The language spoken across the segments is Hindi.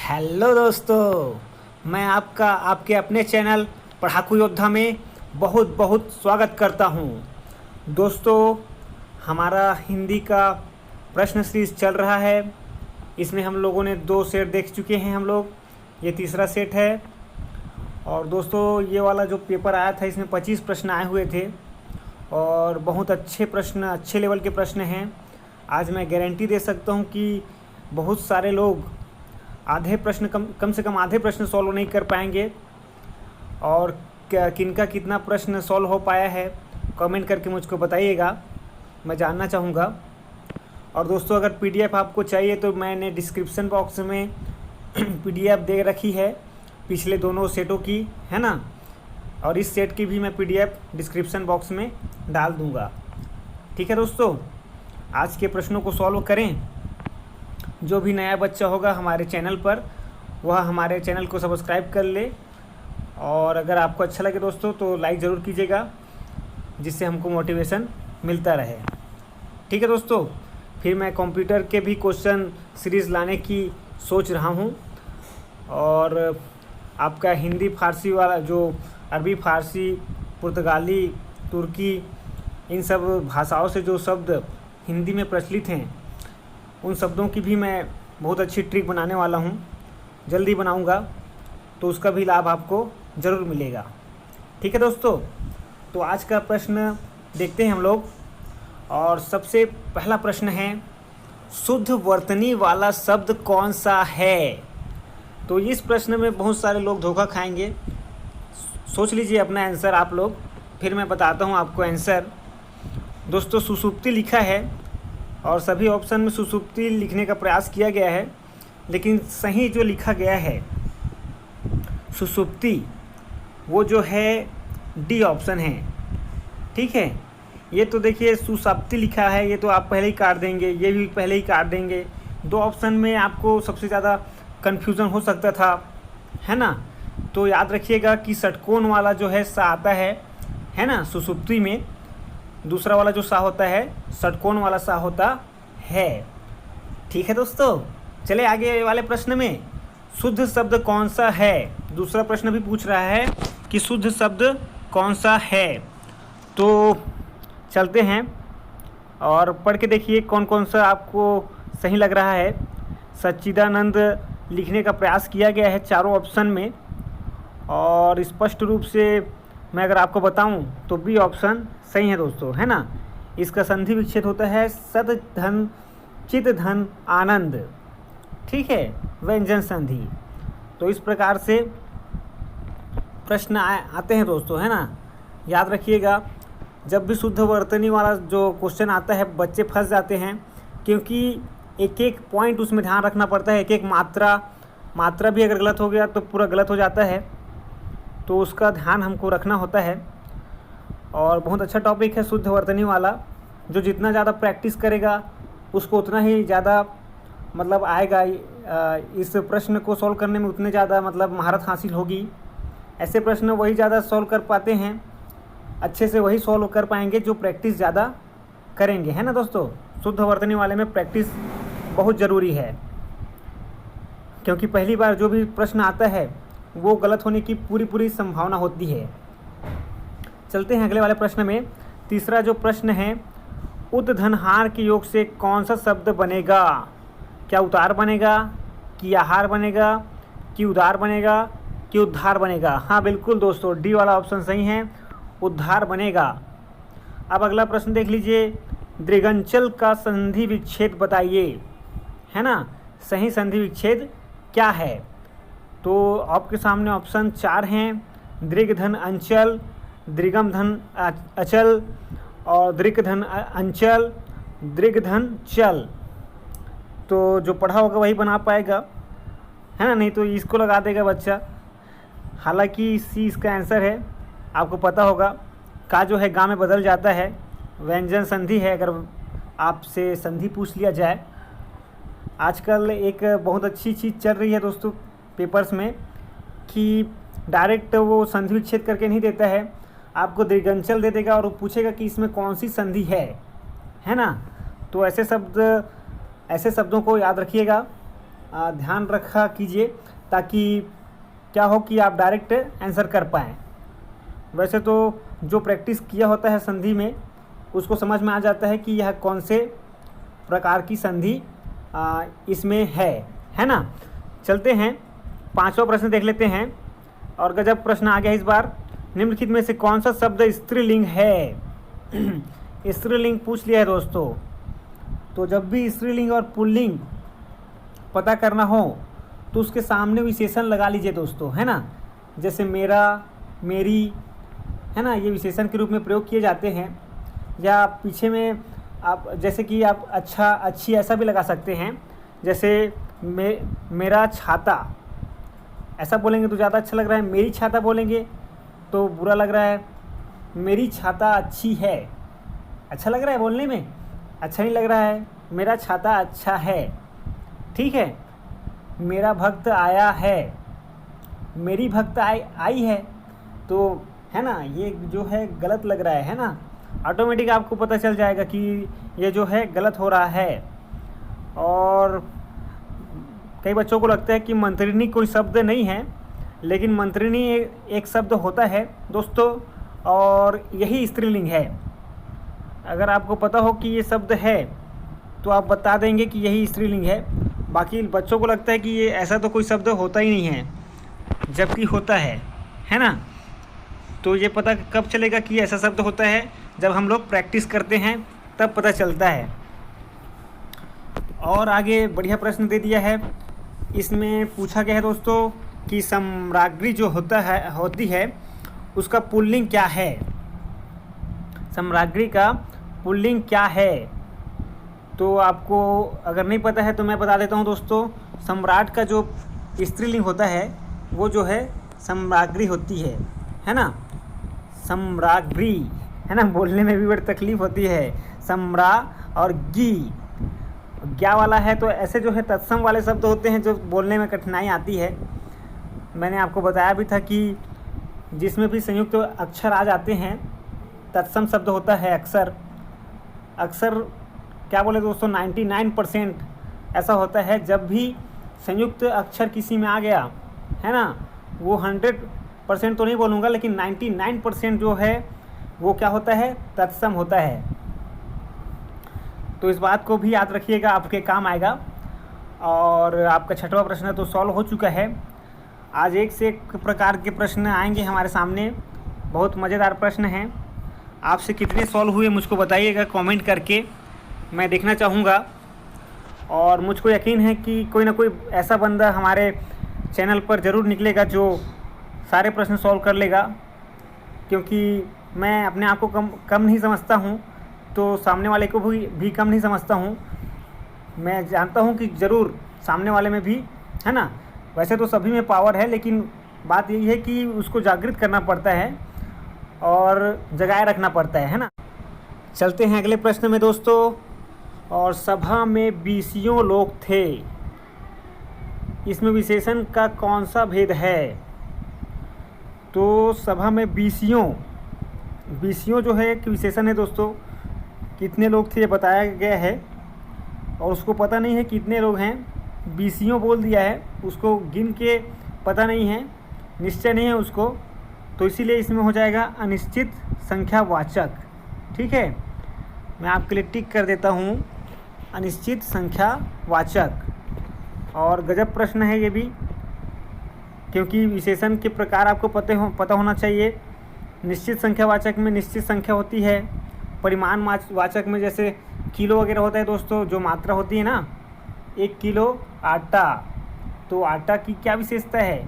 हेलो दोस्तों, मैं आपका आपके अपने चैनल पढ़ाकू योद्धा में बहुत बहुत स्वागत करता हूं। दोस्तों, हमारा हिंदी का प्रश्न सीरीज चल रहा है। इसमें हम लोगों ने 2 सेट देख चुके हैं हम लोग, ये तीसरा सेट है। और दोस्तों, ये वाला जो पेपर आया था इसमें 25 प्रश्न आए हुए थे और बहुत अच्छे प्रश्न, अच्छे लेवल के प्रश्न हैं। आज मैं गारंटी दे सकता हूं कि बहुत सारे लोग आधे प्रश्न कम से कम आधे प्रश्न सॉल्व नहीं कर पाएंगे। और किनका कितना प्रश्न सॉल्व हो पाया है कमेंट करके मुझको बताइएगा, मैं जानना चाहूँगा। और दोस्तों, अगर पीडीएफ आपको चाहिए तो मैंने डिस्क्रिप्शन बॉक्स में पीडीएफ दे रखी है पिछले दोनों सेटों की, है ना। और इस सेट की भी मैं पीडीएफ डिस्क्रिप्शन बॉक्स में डाल दूँगा। ठीक है दोस्तों, आज के प्रश्नों को सॉल्व करें। जो भी नया बच्चा होगा हमारे चैनल पर, वह हमारे चैनल को सब्सक्राइब कर ले। और अगर आपको अच्छा लगे दोस्तों तो लाइक ज़रूर कीजिएगा, जिससे हमको मोटिवेशन मिलता रहे। ठीक है दोस्तों, फिर मैं कंप्यूटर के भी क्वेश्चन सीरीज़ लाने की सोच रहा हूँ। और आपका हिंदी फारसी वाला, जो अरबी फारसी पुर्तगाली तुर्की, इन सब भाषाओं से जो शब्द हिंदी में प्रचलित हैं, उन शब्दों की भी मैं बहुत अच्छी ट्रिक बनाने वाला हूँ। जल्दी बनाऊँगा तो उसका भी लाभ आपको ज़रूर मिलेगा। ठीक है दोस्तों, तो आज का प्रश्न देखते हैं हम लोग। और सबसे पहला प्रश्न है, शुद्ध वर्तनी वाला शब्द कौन सा है। तो इस प्रश्न में बहुत सारे लोग धोखा खाएंगे। सोच लीजिए अपना आंसर आप लोग, फिर मैं बताता हूँ आपको आंसर। दोस्तों, सुषुप्ति लिखा है और सभी ऑप्शन में सुषुप्ति लिखने का प्रयास किया गया है, लेकिन सही जो लिखा गया है सुषुप्ति, वो जो है डी ऑप्शन है। ठीक है, ये तो देखिए सुषुप्ति लिखा है, ये तो आप पहले ही काट देंगे, ये भी पहले ही काट देंगे। 2 ऑप्शन में आपको सबसे ज़्यादा कन्फ्यूज़न हो सकता था, है ना। तो याद रखिएगा कि षटकोण वाला जो है सा आता है ना, सुषुप्ति में। दूसरा वाला जो सा होता है षटकोण वाला सा होता है। ठीक है दोस्तों, चले आगे वाले प्रश्न में। शुद्ध शब्द कौन सा है। दूसरा प्रश्न भी पूछ रहा है कि शुद्ध शब्द कौन सा है। तो चलते हैं और पढ़ के देखिए कौन कौन सा आपको सही लग रहा है। सच्चिदानंद लिखने का प्रयास किया गया है चारों ऑप्शन में, और स्पष्ट रूप से मैं अगर आपको बताऊं तो बी ऑप्शन सही है दोस्तों, है ना। इसका संधि विच्छेद होता है सद धन चित धन आनंद। ठीक है, व्यंजन संधि। तो इस प्रकार से प्रश्न आते हैं दोस्तों, है ना। याद रखिएगा, जब भी शुद्ध वर्तनी वाला जो क्वेश्चन आता है बच्चे फंस जाते हैं, क्योंकि एक एक पॉइंट उसमें ध्यान रखना पड़ता है। एक एक मात्रा भी अगर गलत हो गया तो पूरा गलत हो जाता है, तो उसका ध्यान हमको रखना होता है। और बहुत अच्छा टॉपिक है शुद्ध वर्तनी वाला। जो जितना ज़्यादा प्रैक्टिस करेगा उसको उतना ही ज़्यादा मतलब आएगा, इस प्रश्न को सॉल्व करने में उतने ज़्यादा मतलब महारत हासिल होगी। ऐसे प्रश्न वही ज़्यादा सॉल्व कर पाते हैं, अच्छे से वही सॉल्व कर पाएंगे जो प्रैक्टिस ज़्यादा करेंगे, है ना दोस्तों। शुद्ध वर्तनी वाले में प्रैक्टिस बहुत ज़रूरी है, क्योंकि पहली बार जो भी प्रश्न आता है वो गलत होने की पूरी संभावना होती है। चलते हैं अगले वाले प्रश्न में। तीसरा जो प्रश्न है, उद्धनहार के योग से कौन सा शब्द बनेगा। क्या उतार बनेगा, कि आहार बनेगा, कि उदार बनेगा, कि उद्धार बनेगा। हाँ बिल्कुल दोस्तों, डी वाला ऑप्शन सही है, उद्धार बनेगा। अब अगला प्रश्न देख लीजिए, दृगंचल का संधि विच्छेद बताइए, है ना। सही संधि विच्छेद क्या है। तो आपके सामने ऑप्शन 4 हैं, दृग धन अंचल, दृगम धन अचल, और दृग धन अंचल, दृग धन चल। तो जो पढ़ा होगा वही बना पाएगा, है ना, नहीं तो इसको लगा देगा बच्चा। हालांकि सी इसका आंसर है, आपको पता होगा। का जो है गाँव में बदल जाता है, व्यंजन संधि है। अगर आपसे संधि पूछ लिया जाए, आजकल एक बहुत अच्छी चीज़ चल रही है दोस्तों पेपर्स में, कि डायरेक्ट वो संधि विच्छेद करके नहीं देता है, आपको दृगंचल दे देगा और वो पूछेगा कि इसमें कौन सी संधि है ना। तो ऐसे शब्दों को याद रखिएगा ध्यान रखा कीजिए, ताकि क्या हो कि आप डायरेक्ट आंसर कर पाएँ। वैसे तो जो प्रैक्टिस किया होता है संधि में, उसको समझ में आ जाता है कि यह कौन से प्रकार की संधि इसमें है ना। चलते हैं, 5वां प्रश्न देख लेते हैं। और गजब प्रश्न आ गया इस बार। निम्नलिखित में से कौन सा शब्द स्त्रीलिंग है? स्त्रीलिंग पूछ लिया है दोस्तों। तो जब भी स्त्रीलिंग और पुल्लिंग पता करना हो तो उसके सामने विशेषण लगा लीजिए दोस्तों, है ना। जैसे मेरा, मेरी, है ना, ये विशेषण के रूप में प्रयोग किए जाते हैं। या पीछे में आप जैसे कि आप अच्छा, अच्छी ऐसा भी लगा सकते हैं। जैसे मेरा छाता, ऐसा बोलेंगे तो ज़्यादा अच्छा लग रहा है। मेरी छाता बोलेंगे तो बुरा लग रहा है। मेरी छाता अच्छी है, अच्छा लग रहा है बोलने में, अच्छा नहीं लग रहा है। मेरा छाता अच्छा है, ठीक है। मेरा भक्त आया है, मेरी भक्त आई है, तो है ना, ये जो है गलत लग रहा है ना। ऑटोमेटिक आपको पता चल जाएगा कि ये जो है गलत हो रहा है। और कई बच्चों को लगता है कि मंत्रिनी कोई शब्द नहीं है, लेकिन मंत्रिनी एक शब्द होता है दोस्तों, और यही स्त्रीलिंग है। अगर आपको पता हो कि ये शब्द है तो आप बता देंगे कि यही स्त्रीलिंग है। बाकी बच्चों को लगता है कि ये ऐसा तो कोई शब्द होता ही नहीं है, जबकि होता है ना। तो ये पता कब चलेगा कि ऐसा शब्द होता है? जब हम लोग प्रैक्टिस करते हैं तब पता चलता है। और आगे बढ़िया प्रश्न दे दिया है। इसमें पूछा गया है दोस्तों कि सम्राज्ञी जो होती है उसका पुल्लिंग क्या है? सम्राज्ञी का पुल्लिंग क्या है? तो आपको अगर नहीं पता है तो मैं बता देता हूँ दोस्तों। सम्राट का जो स्त्रीलिंग होता है वो जो है सम्राज्ञी होती है ना। सम्राज्ञी, है ना, बोलने में भी बड़ी तकलीफ होती है। सम्रा और गी, क्या वाला है, तो ऐसे जो है तत्सम वाले शब्द होते हैं जो बोलने में कठिनाई आती है। मैंने आपको बताया भी था कि जिसमें भी संयुक्त अक्षर आ जाते हैं तत्सम शब्द होता है। अक्सर क्या बोले दोस्तों, 99% ऐसा होता है। जब भी संयुक्त अक्षर किसी में आ गया, है ना, वो 100% तो नहीं बोलूँगा, लेकिन 99% जो है वो क्या होता है, तत्सम होता है। तो इस बात को भी याद रखिएगा, आपके काम आएगा। और आपका 6वां प्रश्न तो सॉल्व हो चुका है। आज एक से एक प्रकार के प्रश्न आएंगे हमारे सामने, बहुत मज़ेदार प्रश्न हैं। आपसे कितने सॉल्व हुए मुझको बताइएगा कमेंट करके, मैं देखना चाहूँगा। और मुझको यकीन है कि कोई ना कोई ऐसा बंदा हमारे चैनल पर ज़रूर निकलेगा जो सारे प्रश्न सॉल्व कर लेगा, क्योंकि मैं अपने आप को कम नहीं समझता हूँ, तो सामने वाले को भी कम नहीं समझता हूँ। मैं जानता हूँ कि ज़रूर सामने वाले में भी, है ना, वैसे तो सभी में पावर है, लेकिन बात यही है कि उसको जागृत करना पड़ता है और जगाए रखना पड़ता है ना। चलते हैं अगले प्रश्न में दोस्तों। और सभा में 20 लोग थे, इसमें विशेषण का कौन सा भेद है? तो सभा में 20 जो है एक विशेषण है दोस्तों। कितने लोग थे ये बताया गया है और उसको पता नहीं है कितने लोग हैं। 20 बोल दिया है, उसको गिन के पता नहीं है, निश्चय नहीं है उसको, तो इसीलिए इसमें हो जाएगा अनिश्चित संख्यावाचक। ठीक है, मैं आपके लिए टिक कर देता हूँ, अनिश्चित संख्यावाचक। और गजब प्रश्न है ये भी, क्योंकि विशेषण के प्रकार आपको पता होना चाहिए। निश्चित संख्यावाचक में निश्चित संख्या होती है, परिमाण वाचक में जैसे किलो वगैरह होता है दोस्तों, जो मात्रा होती है ना, 1 किलो आटा, तो आटा की क्या विशेषता है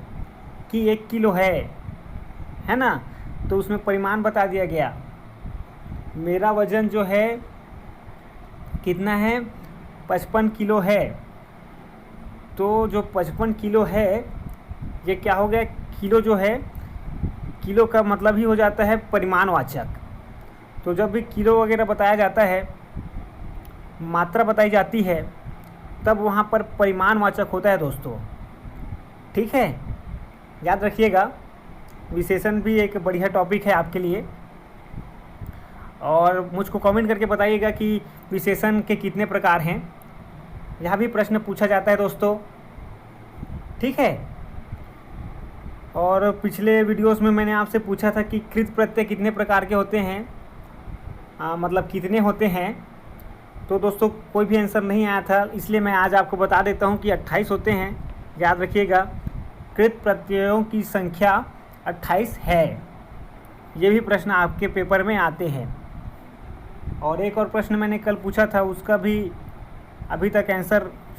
कि 1 किलो है ना, तो उसमें परिमाण बता दिया गया। मेरा वज़न जो है कितना है, 55 किलो है, तो जो 55 किलो है ये क्या हो गया, किलो जो है, किलो का मतलब ही हो जाता है परिमाणवाचक। तो जब भी किलो वगैरह बताया जाता है, मात्रा बताई जाती है, तब वहाँ पर परिमाणवाचक होता है दोस्तों। ठीक है, याद रखिएगा। विशेषण भी एक बढ़िया टॉपिक है आपके लिए। और मुझको कमेंट करके बताइएगा कि विशेषण के कितने प्रकार हैं। यह भी प्रश्न पूछा जाता है दोस्तों। ठीक है। और पिछले वीडियोस में मैंने आपसे पूछा था कि कृत प्रत्यय कितने प्रकार के होते हैं, मतलब कितने होते हैं। तो दोस्तों कोई भी आंसर नहीं आया था, इसलिए मैं आज आपको बता देता हूं कि 28 होते हैं। याद रखिएगा, कृत प्रत्ययों की संख्या 28 है। ये भी प्रश्न आपके पेपर में आते हैं। और एक और प्रश्न मैंने कल पूछा था, उसका भी अभी तक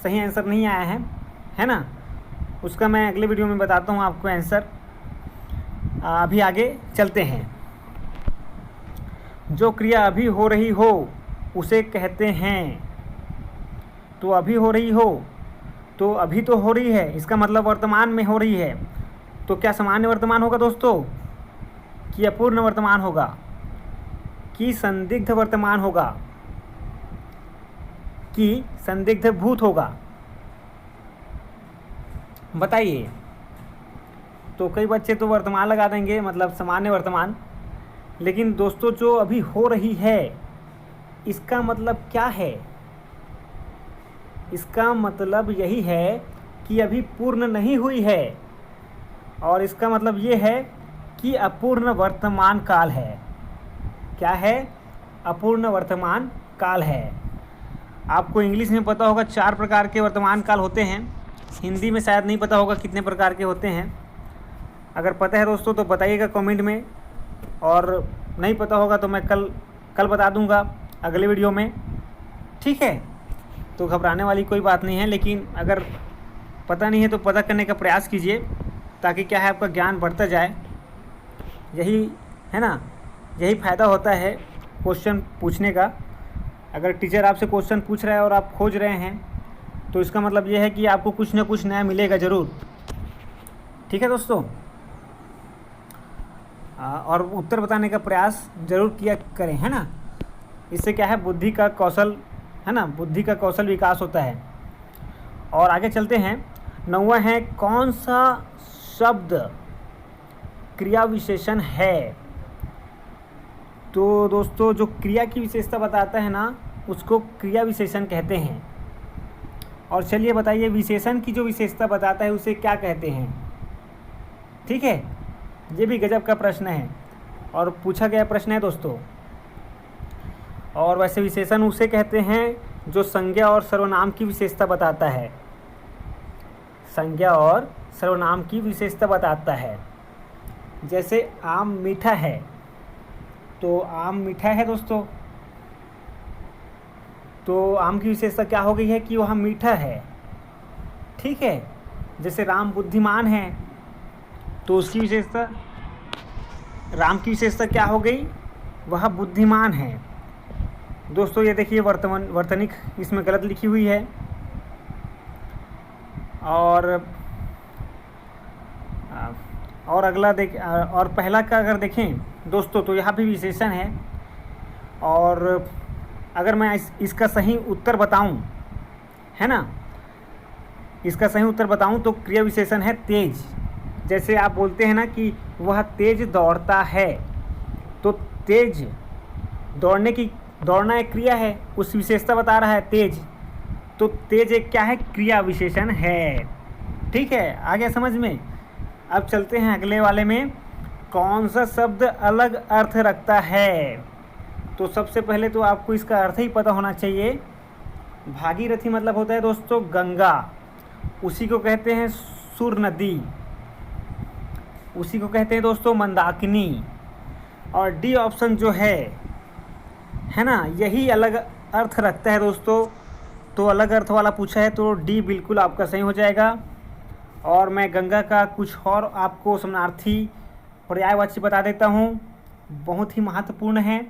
सही आंसर नहीं आया है ना। उसका मैं अगले वीडियो में बताता हूँ आपको आंसर। अभी आगे चलते हैं। जो क्रिया अभी हो रही हो उसे कहते हैं। तो अभी हो रही हो, तो अभी तो हो रही है, इसका मतलब वर्तमान में हो रही है। तो क्या सामान्य वर्तमान होगा दोस्तों, कि अपूर्ण वर्तमान होगा, कि संदिग्ध वर्तमान होगा, कि संदिग्ध भूत होगा, बताइए। तो कई बच्चे तो वर्तमान लगा देंगे, मतलब सामान्य वर्तमान। लेकिन दोस्तों जो अभी हो रही है, इसका मतलब क्या है? इसका मतलब यही है कि अभी पूर्ण नहीं हुई है, और इसका मतलब ये है कि अपूर्ण वर्तमान काल है। क्या है? अपूर्ण वर्तमान काल है। आपको इंग्लिश में पता होगा 4 प्रकार के वर्तमान काल होते हैं। हिंदी में शायद नहीं पता होगा कितने प्रकार के होते हैं। अगर पता है दोस्तों तो बताइएगा कमेंट में, और नहीं पता होगा तो मैं कल बता दूंगा अगले वीडियो में, ठीक है। तो घबराने वाली कोई बात नहीं है, लेकिन अगर पता नहीं है तो पता करने का प्रयास कीजिए, ताकि क्या है आपका ज्ञान बढ़ता जाए। यही है ना, यही फ़ायदा होता है क्वेश्चन पूछने का। अगर टीचर आपसे क्वेश्चन पूछ रहा है और आप खोज रहे हैं, तो इसका मतलब ये है कि आपको कुछ ना कुछ नया मिलेगा ज़रूर, ठीक है दोस्तों। और उत्तर बताने का प्रयास ज़रूर किया करें, है ना। इससे क्या है, बुद्धि का कौशल, है ना, बुद्धि का कौशल विकास होता है। और आगे चलते हैं। 9वां है, कौन सा शब्द क्रिया विशेषण है? तो दोस्तों जो क्रिया की विशेषता बताता है ना, उसको क्रिया विशेषण कहते हैं। और चलिए बताइए, विशेषण की जो विशेषता बताता है उसे क्या कहते हैं? ठीक है, ये भी गजब का प्रश्न है और पूछा गया प्रश्न है दोस्तों। और वैसे विशेषण उसे कहते हैं जो संज्ञा और सर्वनाम की विशेषता बताता है। संज्ञा और सर्वनाम की विशेषता बताता है। जैसे आम मीठा है, तो आम मीठा है दोस्तों, तो आम की विशेषता क्या हो गई है कि वह मीठा है, ठीक है। जैसे राम बुद्धिमान है, तो उसकी विशेषता, राम की विशेषता क्या हो गई, वह बुद्धिमान है। दोस्तों ये देखिए वर्तनिक इसमें गलत लिखी हुई है। और अगला और पहला का अगर देखें दोस्तों, तो यहाँ भी विशेषण है। और अगर मैं इसका सही उत्तर बताऊं, है ना, इसका सही उत्तर बताऊं तो क्रिया विशेषण है तेज। जैसे आप बोलते हैं ना कि वह तेज दौड़ता है, तो तेज दौड़ना एक क्रिया है, उस विशेषता बता रहा है तेज। तो तेज एक क्या है, क्रिया विशेषण है, ठीक है। आगे समझ में। अब चलते हैं अगले वाले में, कौन सा शब्द अलग अर्थ रखता है? तो सबसे पहले तो आपको इसका अर्थ ही पता होना चाहिए। भागीरथी मतलब होता है दोस्तों गंगा, उसी को कहते हैं सुर नदी, उसी को कहते हैं दोस्तों मंदाकिनी। और डी ऑप्शन जो है ना, यही अलग अर्थ रखता है दोस्तों। तो अलग अर्थ वाला पूछा है तो डी बिल्कुल आपका सही हो जाएगा। और मैं गंगा का कुछ और आपको समानार्थी पर्यायवाची बता देता हूँ, बहुत ही महत्वपूर्ण है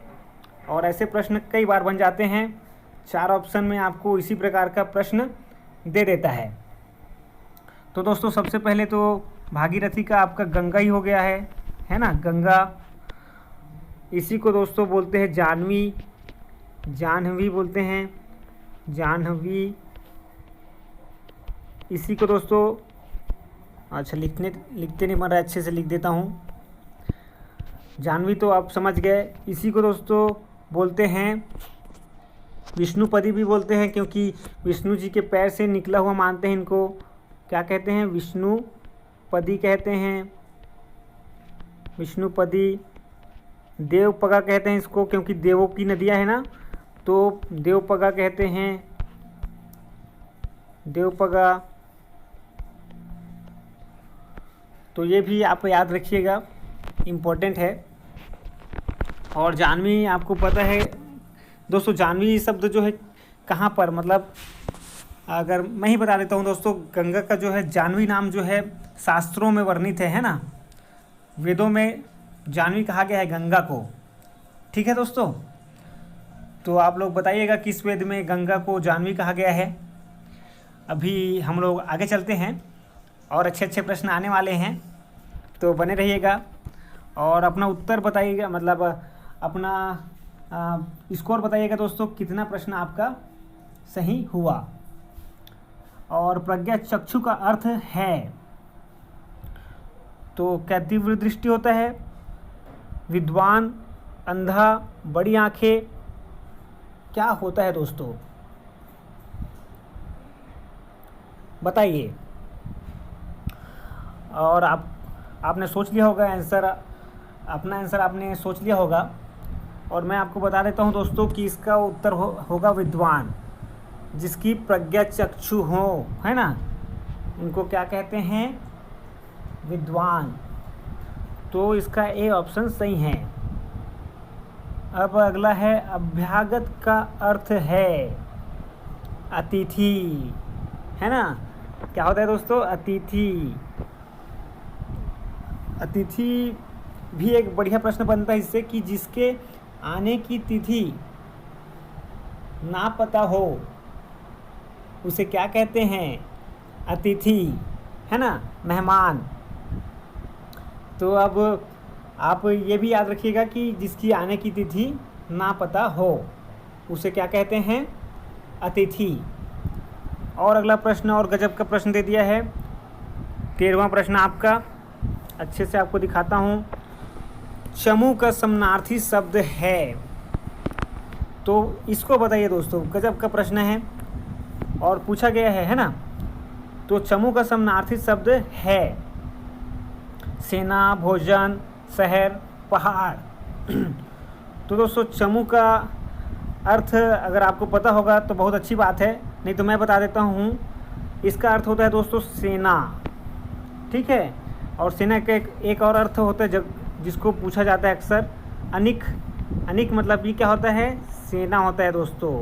और ऐसे प्रश्न कई बार बन जाते हैं। 4 ऑप्शन में आपको इसी प्रकार का प्रश्न दे देता है। तो दोस्तों सबसे पहले तो भागीरथी का आपका गंगा ही हो गया है ना, गंगा। इसी को दोस्तों बोलते हैं जाह्नवी बोलते हैं, जाह्नवी। इसी को दोस्तों, अच्छा लिखते नहीं बन रहा, अच्छे से लिख देता हूँ। जाह्नवी तो आप समझ गए। इसी को दोस्तों बोलते हैं विष्णुपदी भी बोलते हैं, क्योंकि विष्णु जी के पैर से निकला हुआ मानते हैं इनको। क्या कहते हैं, विष्णुपदी कहते हैं, विष्णुपदी। देवपगा कहते हैं इसको, क्योंकि देवों की नदियाँ है ना, तो देवपगा कहते हैं, देवपगा। तो ये भी आप याद रखिएगा, इम्पोर्टेंट है। और जाह्नवी आपको पता है दोस्तों, जाह्नवी शब्द जो है कहाँ पर, मतलब अगर मैं ही बता देता हूँ दोस्तों, गंगा का जो है जाह्नवी नाम जो है शास्त्रों में वर्णित है ना, वेदों में जाह्नवी कहा गया है गंगा को। ठीक है दोस्तों, तो आप लोग बताइएगा किस वेद में गंगा को जाह्नवी कहा गया है। अभी हम लोग आगे चलते हैं और अच्छे अच्छे प्रश्न आने वाले हैं, तो बने रहिएगा और अपना उत्तर बताइएगा, मतलब अपना स्कोर बताइएगा दोस्तों, कितना प्रश्न आपका सही हुआ। और प्रज्ञा चक्षु का अर्थ है, तो क्या तीव्र दृष्टि होता है, विद्वान, अंधा, बड़ी आंखें, क्या होता है दोस्तों, बताइए। और आपने सोच लिया होगा आंसर, अपना आंसर आपने सोच लिया होगा। और मैं आपको बता देता हूं दोस्तों कि इसका उत्तर होगा विद्वान, जिसकी प्रज्ञा चक्षु हो, है ना, उनको क्या कहते हैं, विद्वान। तो इसका ए ऑप्शन सही है। अब अगला है, अभ्यागत का अर्थ है अतिथि, है ना, क्या होता है दोस्तों, अतिथि। अतिथि भी एक बढ़िया प्रश्न बनता है इससे, कि जिसके आने की तिथि ना पता हो उसे क्या कहते हैं, अतिथि, है ना, मेहमान। तो अब आप ये भी याद रखिएगा कि जिसकी आने की तिथि ना पता हो उसे क्या कहते हैं, अतिथि। और अगला प्रश्न और गजब का प्रश्न दे दिया है, 13वां प्रश्न आपका, अच्छे से आपको दिखाता हूँ। चमू का समानार्थी शब्द है, तो इसको बताइए दोस्तों, गजब का प्रश्न है और पूछा गया है ना। तो चमू का समानार्थी शब्द है सेना, भोजन, शहर, पहाड़। तो दोस्तों चमू का अर्थ अगर आपको पता होगा तो बहुत अच्छी बात है, नहीं तो मैं बता देता हूँ। इसका अर्थ होता है दोस्तों सेना, ठीक है। और सेना का एक और अर्थ होता है जिसको पूछा जाता है अक्सर, अनिक। अनिक मतलब भी क्या होता है, सेना होता है दोस्तों,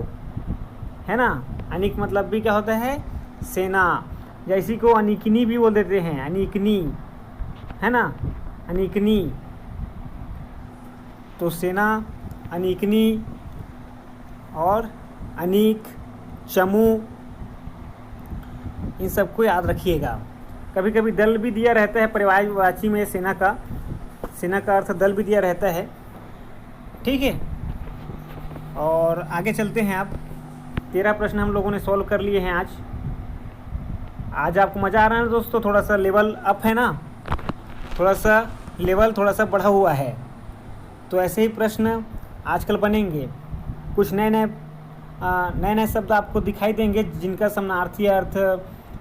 है ना। अनिक मतलब भी क्या होता है, सेना। या इसी को अनिकनी भी बोल देते हैं, अनिकनी, है ना, अनिकनी। तो सेना, अनिकनी और अनीक, चमू, इन सबको याद रखिएगा। कभी कभी दल भी दिया रहता है पर्यायवाची में, सेना का अर्थ दल भी दिया रहता है, ठीक है। और आगे चलते हैं। आप 13 प्रश्न हम लोगों ने सॉल्व कर लिए हैं आज आपको मज़ा आ रहा है ना दोस्तों, थोड़ा सा लेवल अप है ना, थोड़ा सा लेवल थोड़ा सा बढ़ा हुआ है। तो ऐसे ही प्रश्न आजकल बनेंगे, कुछ नए शब्द आपको दिखाई देंगे जिनका समानार्थी अर्थ,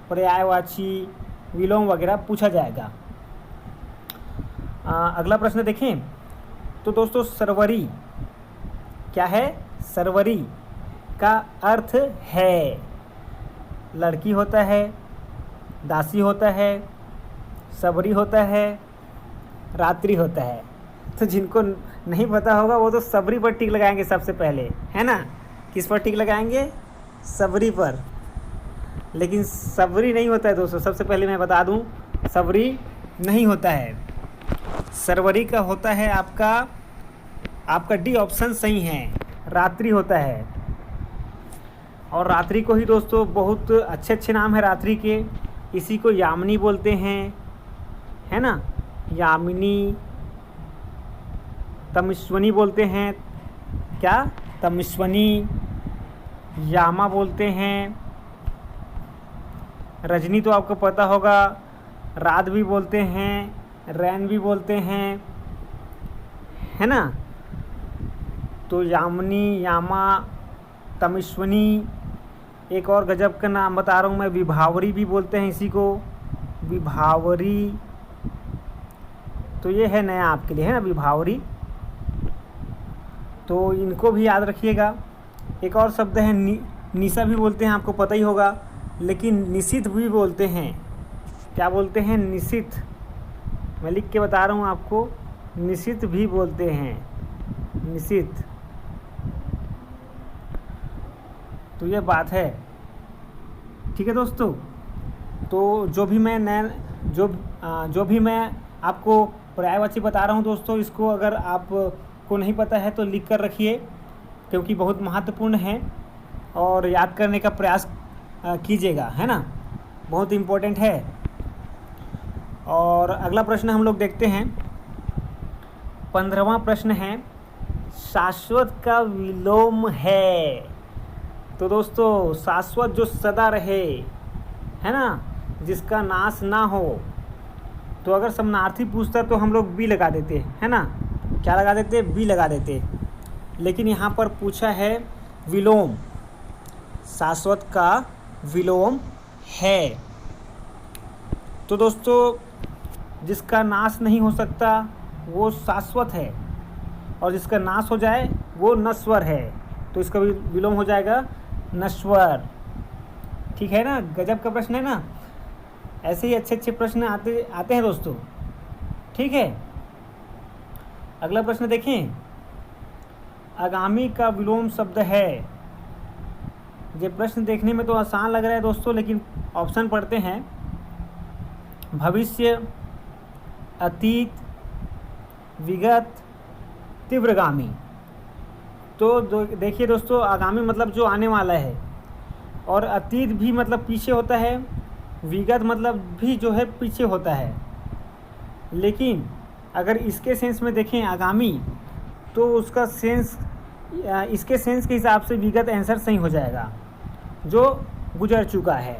पर्यायवाची, विलोम वगैरह पूछा जाएगा। अगला प्रश्न देखें तो दोस्तों, सरवरी क्या है, सरवरी का अर्थ है लड़की होता है, दासी होता है, सबरी होता है, रात्रि होता है। तो जिनको नहीं पता होगा वो तो सबरी पर टिक लगाएंगे सबसे पहले, है ना। किस पर टिक लगाएंगे, सबरी पर। लेकिन सबरी नहीं होता है दोस्तों, सबसे पहले मैं बता दूं, सबरी नहीं होता है। सरवरी का होता है आपका डी ऑप्शन सही है, रात्रि होता है। और रात्रि को ही दोस्तों बहुत अच्छे नाम है रात्रि के, इसी को यामिनी बोलते हैं, है ना, यामिनी, तमस्वनी बोलते हैं, क्या, तमस्वनी, यामा बोलते हैं, रजनी तो आपको पता होगा, रात भी बोलते हैं, रैन भी बोलते हैं, है ना। तो यामिनी, यामा, तमस्वनी, एक और गजब का नाम बता रहा हूँ मैं, विभावरी भी बोलते हैं इसी को, विभावरी। तो ये है नया आपके लिए, है ना, विभावरी। तो इनको भी याद रखिएगा। एक और शब्द है निशा भी बोलते हैं, आपको पता ही होगा, लेकिन निशित भी बोलते हैं। क्या बोलते हैं? निशित। मैं लिख के बता रहा हूँ आपको, निशित भी बोलते हैं, निशित। तो ये बात है, ठीक है दोस्तों। तो जो भी मैं आपको पर्यायवाची बता रहा हूँ दोस्तों, इसको अगर आपको नहीं पता है तो लिख कर रखिए, क्योंकि बहुत महत्वपूर्ण है और याद करने का प्रयास कीजिएगा, है ना, बहुत इम्पोर्टेंट है। और अगला प्रश्न हम लोग देखते हैं। 15वां प्रश्न है, शाश्वत का विलोम है। तो दोस्तों, शाश्वत जो सदा रहे, है ना, जिसका नाश ना हो, तो अगर समानार्थी पूछता तो हम लोग बी लगा देते, है ना। क्या लगा देते? बी लगा देते। लेकिन यहाँ पर पूछा है विलोम, शाश्वत का विलोम है। तो दोस्तों, जिसका नाश नहीं हो सकता वो शाश्वत है, और जिसका नाश हो जाए वो नश्वर है। तो इसका विलोम हो जाएगा नश्वर। ठीक है ना, गजब का प्रश्न है ना। ऐसे ही अच्छे अच्छे प्रश्न आते हैं दोस्तों, ठीक है। अगला प्रश्न देखें, आगामी का विलोम शब्द है। ये प्रश्न देखने में तो आसान लग रहा है दोस्तों, लेकिन ऑप्शन पढ़ते हैं। भविष्य, अतीत, विगत, तीव्रगामी। तो देखिए दोस्तों, आगामी मतलब जो आने वाला है, और अतीत भी मतलब पीछे होता है, विगत मतलब भी जो है पीछे होता है। लेकिन अगर इसके सेंस में देखें आगामी, तो उसका सेंस, इसके सेंस के हिसाब से विगत आंसर सही हो जाएगा, जो गुजर चुका है।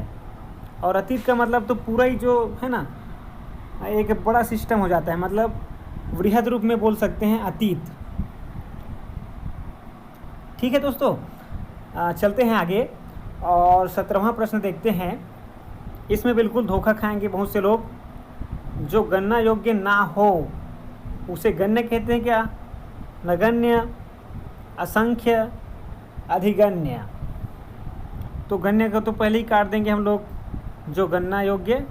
और अतीत का मतलब तो पूरा ही जो है ना, एक बड़ा सिस्टम हो जाता है, मतलब वृहद रूप में बोल सकते हैं अतीत। ठीक है दोस्तों, चलते हैं आगे और 17वां प्रश्न देखते हैं। इसमें बिल्कुल धोखा खाएंगे बहुत से लोग। जो गणना योग्य ना हो उसे गण्य कहते हैं क्या? नगण्य, असंख्य, अधिगण्य। तो गण्य को तो पहले ही काट देंगे हम लोग, जो गणना योग्य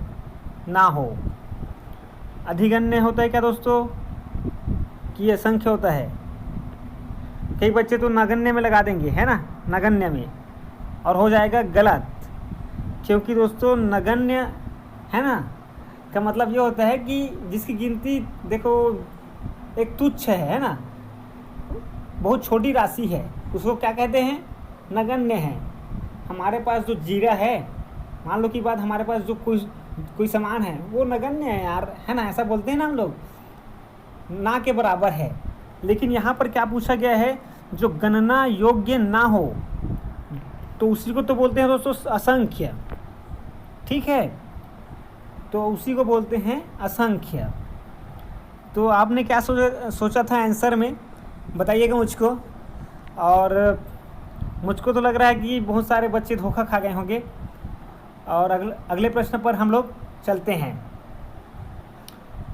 ना हो। अधिगण्य होता है क्या दोस्तों कि असंख्य होता है? कई बच्चे तो नगण्य में लगा देंगे, है ना, नगण्य में, और हो जाएगा गलत। क्योंकि दोस्तों नगण्य, है ना, का मतलब ये होता है कि जिसकी गिनती देखो एक तुच्छ है ना, बहुत छोटी राशि है, उसको क्या कहते हैं? नगण्य है। हमारे पास जो जीरा है, मान लो की बात, हमारे पास जो कोई सामान है वो नगण्य है यार, है ना, ऐसा बोलते हैं ना हम लोग, ना के बराबर है। लेकिन यहाँ पर क्या पूछा गया है? जो गणना योग्य ना हो, तो उसी को तो बोलते हैं दोस्तों असंख्य। ठीक है, तो उसी को बोलते हैं असंख्य। तो आपने क्या सोचा था आंसर में, बताइएगा मुझको। और मुझको तो लग रहा है कि बहुत सारे बच्चे धोखा खा गए होंगे। और अगले प्रश्न पर हम लोग चलते हैं।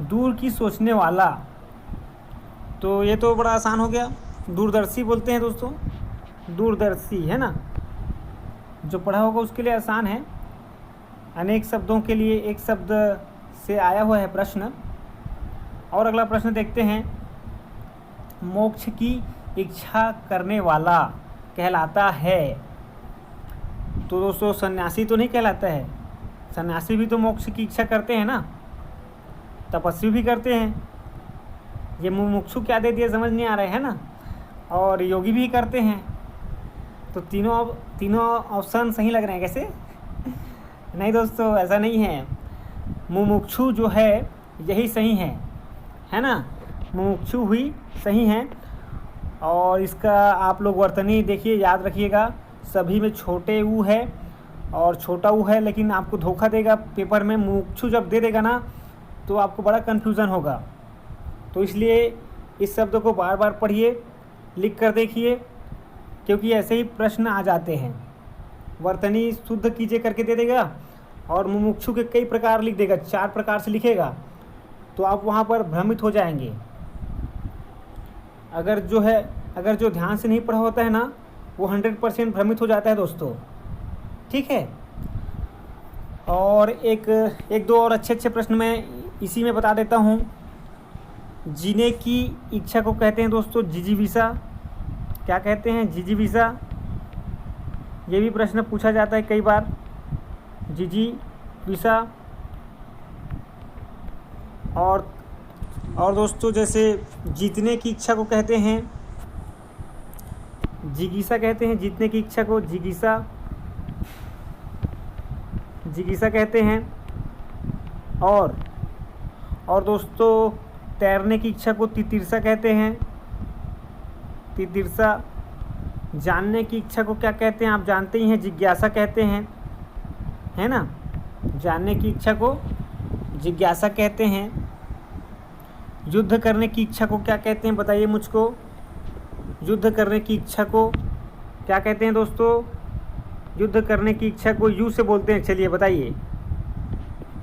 दूर की सोचने वाला, तो ये तो बड़ा आसान हो गया, दूरदर्शी बोलते हैं दोस्तों, दूरदर्शी, है ना। जो पढ़ा होगा उसके लिए आसान है। अनेक शब्दों के लिए एक शब्द से आया हुआ है प्रश्न। और अगला प्रश्न देखते हैं। मोक्ष की इच्छा करने वाला कहलाता है। तो दोस्तों सन्यासी तो नहीं कहलाता है, सन्यासी भी तो मोक्ष की इच्छा करते हैं ना, तपस्वी भी करते हैं। ये मुमुक्षु क्या दे दिया समझ नहीं आ रहा है ना, और योगी भी करते हैं। तो तीनों ऑप्शन सही लग रहे हैं कैसे? नहीं दोस्तों, ऐसा नहीं है। मुमुक्षु जो है यही सही है ना, मुमुक्षु ही सही है। और इसका आप लोग वर्तनी देखिए, याद रखिएगा, सभी में छोटे ऊ है और छोटा ऊ है, लेकिन आपको धोखा देगा पेपर में। मुमुक्षु जब दे देगा ना तो आपको बड़ा कन्फ्यूज़न होगा। तो इसलिए इस शब्द को बार बार पढ़िए, लिख कर देखिए, क्योंकि ऐसे ही प्रश्न आ जाते हैं। वर्तनी शुद्ध कीजिए करके दे देगा और मुमुक्षु के कई प्रकार लिख देगा, 4 प्रकार से लिखेगा, तो आप वहाँ पर भ्रमित हो जाएंगे। अगर जो ध्यान से नहीं पढ़ा होता है ना, वो 100% भ्रमित हो जाता है दोस्तों। ठीक है। और एक दो और अच्छे प्रश्न मैं इसी में बता देता हूँ। जीने की इच्छा को कहते हैं दोस्तों जिजीविषा। क्या कहते हैं? जिजीविषा। ये भी प्रश्न पूछा जाता है कई बार, जिजीविषा। और दोस्तों जैसे जीतने की इच्छा को कहते हैं जिगीषा कहते हैं, जीतने की इच्छा को जिगीषा कहते हैं। और दोस्तों तैरने की इच्छा को तितिर्षा कहते हैं, तितिर्षा। जानने की इच्छा को क्या कहते हैं? आप जानते ही हैं, जिज्ञासा कहते हैं, है ना। जानने की इच्छा को जिज्ञासा कहते हैं। युद्ध करने की इच्छा को क्या कहते हैं? बताइए मुझको। युद्ध करने की इच्छा को क्या कहते हैं दोस्तों? युद्ध करने की इच्छा को यू से बोलते हैं। चलिए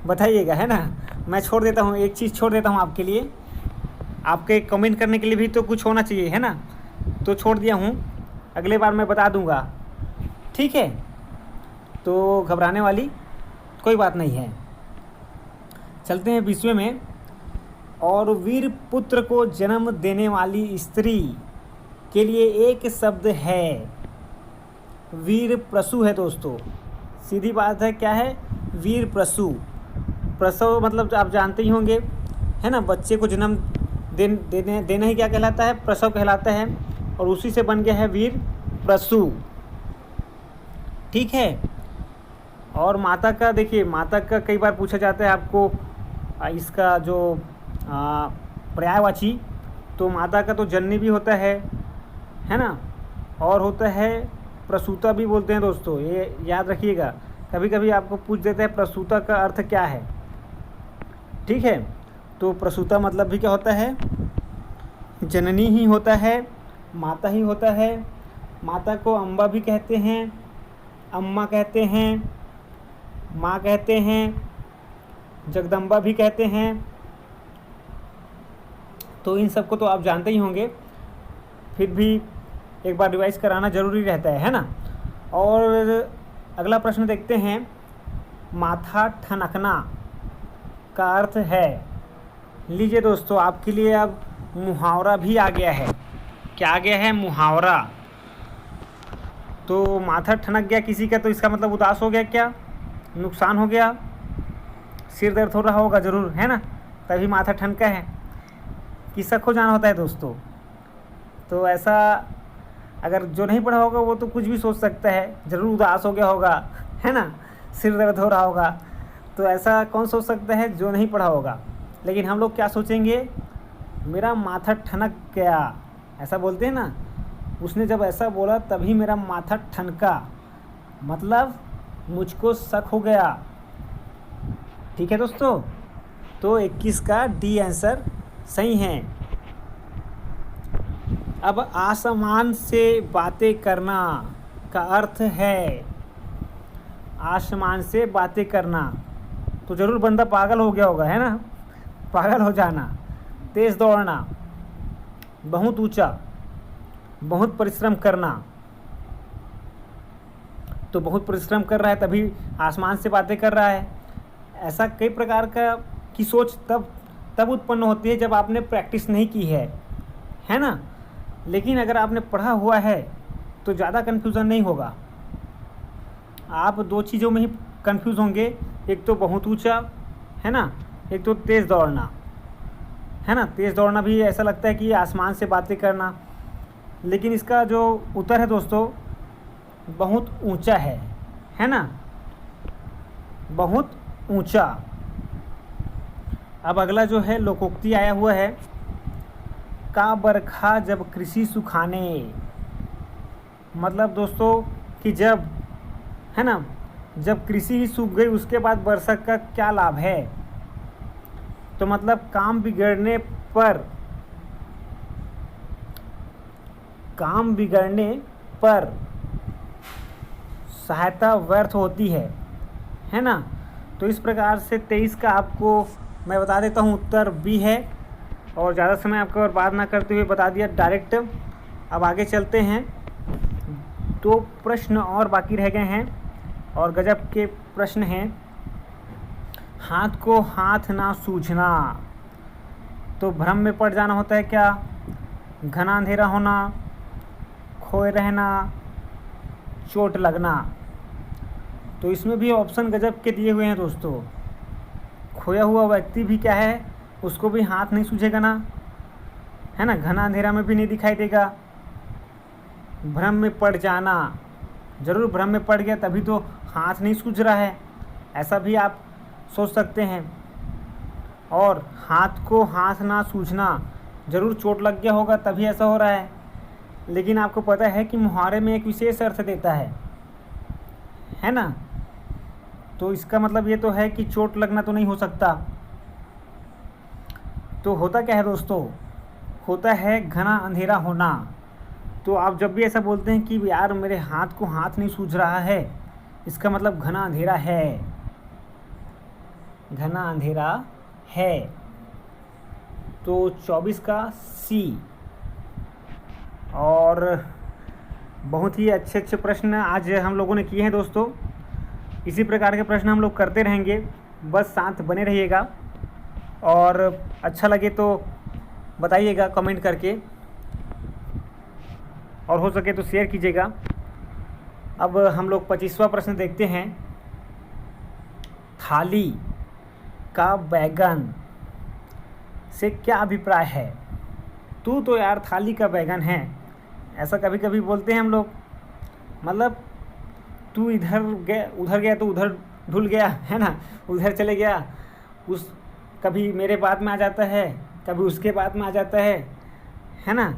बताइएगा, है ना। मैं छोड़ देता हूँ, एक चीज़ छोड़ देता हूँ आपके लिए। आपके कमेंट करने के लिए भी तो कुछ होना चाहिए, है ना। तो छोड़ दिया हूँ, अगले बार मैं बता दूँगा। ठीक है, तो घबराने वाली कोई बात नहीं है। चलते हैं विषय में। और वीर पुत्र को जन्म देने वाली स्त्री के लिए एक शब्द है, वीर प्रसू है दोस्तों। सीधी बात है, क्या है? वीर प्रसू। प्रसव मतलब आप जानते ही होंगे, है ना। बच्चे को जन्म देना ही क्या कहलाता है? प्रसव कहलाता है। और उसी से बन गया है वीर प्रसू। ठीक है। और माता का देखिए, माता का कई बार पूछा जाता है आपको, इसका जो पर्यायवाची, तो माता का तो जननी भी होता है ना। और होता है प्रसूता भी बोलते हैं दोस्तों, ये याद रखिएगा। कभी कभी आपको पूछ देते हैं प्रसूता का अर्थ क्या है। ठीक है, तो प्रसूता मतलब भी क्या होता है? जननी ही होता है, माता ही होता है। माता को अम्बा भी कहते हैं, अम्मा कहते हैं, माँ कहते हैं, जगदम्बा भी कहते हैं। तो इन सबको तो आप जानते ही होंगे, फिर भी एक बार रिवाइज कराना ज़रूरी रहता है ना। और अगला प्रश्न देखते हैं। माथा ठनकना का अर्थ है, लीजिए दोस्तों आपके लिए अब मुहावरा भी आ गया है। क्या आ गया है? मुहावरा। तो माथा ठनक गया किसी का, तो इसका मतलब उदास हो गया, क्या नुकसान हो गया, सिर दर्द हो रहा होगा ज़रूर, है ना, तभी माथा ठनका है। किस्सा खो जाना होता है दोस्तों। तो ऐसा अगर जो नहीं पढ़ा होगा वो तो कुछ भी सोच सकता है, ज़रूर उदास हो गया होगा, है ना, सिर दर्द हो रहा होगा। तो ऐसा कौन सोच सकता है जो नहीं पढ़ा होगा। लेकिन हम लोग क्या सोचेंगे? मेरा माथा ठनक गया, ऐसा बोलते हैं ना। उसने जब ऐसा बोला तभी मेरा माथा ठनका, मतलब मुझको शक हो गया। ठीक है दोस्तों, तो 21 का डी आंसर सही है। अब आसमान से बातें करना का अर्थ है, आसमान से बातें करना, तो ज़रूर बंदा पागल हो गया होगा, है ना, पागल हो जाना। तेज़ दौड़ना, बहुत ऊंचा, बहुत परिश्रम करना। तो बहुत परिश्रम कर रहा है तभी आसमान से बातें कर रहा है। ऐसा कई प्रकार की सोच तब उत्पन्न होती है जब आपने प्रैक्टिस नहीं की है ना। लेकिन अगर आपने पढ़ा हुआ है तो ज़्यादा कन्फ्यूज़न नहीं होगा। आप दो चीज़ों में ही कन्फ्यूज़ होंगे, एक तो बहुत ऊंचा, है ना, एक तो तेज़ दौड़ना, है ना। तेज़ दौड़ना भी ऐसा लगता है कि आसमान से बातें करना, लेकिन इसका जो उत्तर है दोस्तों बहुत ऊंचा है ना, बहुत ऊंचा। अब अगला जो है लोकोक्ति आया हुआ है, का बरखा जब कृषि सुखाने, मतलब दोस्तों कि जब, है ना, जब कृषि ही सूख गई उसके बाद वर्षा का क्या लाभ है। तो मतलब काम बिगड़ने पर सहायता व्यर्थ होती है ना। तो इस प्रकार से 23 का आपको मैं बता देता हूँ उत्तर बी है, और ज़्यादा समय आपको बर्बाद ना करते हुए बता दिया डायरेक्ट। अब आगे चलते हैं, 2 प्रश्न और बाकी रह गए हैं और गजब के प्रश्न हैं। हाथ को हाथ ना सूझना, तो भ्रम में पड़ जाना होता है क्या, घना अंधेरा होना, खोए रहना, चोट लगना। तो इसमें भी ऑप्शन गजब के दिए हुए हैं दोस्तों। खोया हुआ व्यक्ति भी क्या है, उसको भी हाथ नहीं सूझेगा ना, है ना, घना अंधेरा में भी नहीं दिखाई देगा। भ्रम में पड़ जाना, ज़रूर भ्रम में पड़ गया तभी तो हाथ नहीं सूझ रहा है, ऐसा भी आप सोच सकते हैं। और हाथ को हाथ ना सूझना, ज़रूर चोट लग गया होगा तभी ऐसा हो रहा है। लेकिन आपको पता है कि मुहावरे में एक विशेष अर्थ देता है ना। तो इसका मतलब ये तो है कि चोट लगना तो नहीं हो सकता। तो होता क्या है दोस्तों, होता है घना अंधेरा होना। तो आप जब भी ऐसा बोलते हैं कि यार मेरे हाथ को हाथ नहीं सूझ रहा है, इसका मतलब घना अंधेरा है, घना अंधेरा है। तो 24 का सी। और बहुत ही अच्छे अच्छे प्रश्न आज हम लोगों ने किए हैं दोस्तों। इसी प्रकार के प्रश्न हम लोग करते रहेंगे, बस साथ बने रहिएगा। और अच्छा लगे तो बताइएगा कमेंट करके, और हो सके तो शेयर कीजिएगा। अब हम लोग 25वां प्रश्न देखते हैं। थाली का बैगन से क्या अभिप्राय है। तू तो यार थाली का बैगन है, ऐसा कभी कभी बोलते हैं हम लोग। मतलब तू इधर गया उधर गया तो उधर ढुल गया, है ना, उधर चले गया, उस कभी मेरे बात में आ जाता है, कभी उसके बात में आ जाता है ना।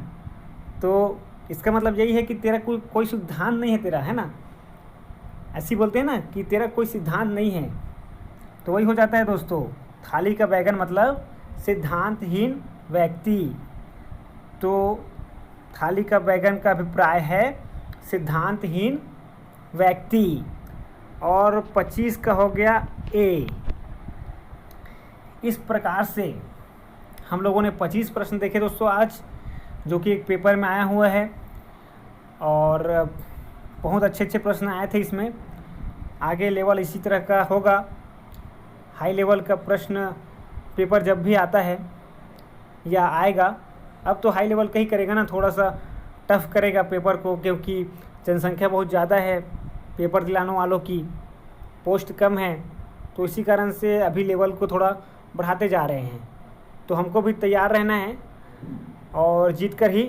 तो इसका मतलब यही है कि तेरा कोई सिद्धांत नहीं है तेरा, है ना। ऐसी बोलते हैं ना कि तेरा कोई सिद्धांत नहीं है, तो वही हो जाता है दोस्तों। थाली का बैगन मतलब सिद्धांतहीन व्यक्ति। तो थाली का बैगन का अभिप्राय है सिद्धांतहीन व्यक्ति। और 25 का हो गया ए। इस प्रकार से हम लोगों ने 25 प्रश्न देखे दोस्तों आज, जो कि एक पेपर में आया हुआ है, और बहुत अच्छे अच्छे प्रश्न आए थे इसमें। आगे लेवल इसी तरह का होगा, हाई लेवल का प्रश्न पेपर जब भी आता है या आएगा, अब तो हाई लेवल का ही करेगा ना, थोड़ा सा टफ करेगा पेपर को, क्योंकि जनसंख्या बहुत ज़्यादा है, पेपर दिलाने वालों की पोस्ट कम है। तो इसी कारण से अभी लेवल को थोड़ा बढ़ाते जा रहे हैं। तो हमको भी तैयार रहना है और जीत कर ही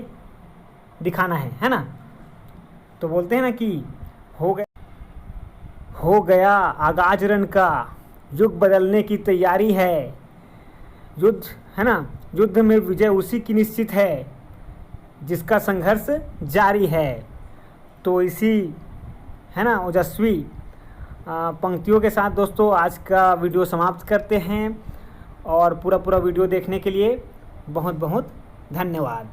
दिखाना है ना। तो बोलते हैं ना कि हो गया आगाज रन का, युग बदलने की तैयारी है। युद्ध, है ना, युद्ध में विजय उसी की निश्चित है जिसका संघर्ष जारी है। तो इसी, है ना, ओजस्वी पंक्तियों के साथ दोस्तों आज का वीडियो समाप्त करते हैं। और पूरा वीडियो देखने के लिए बहुत बहुत धन्यवाद।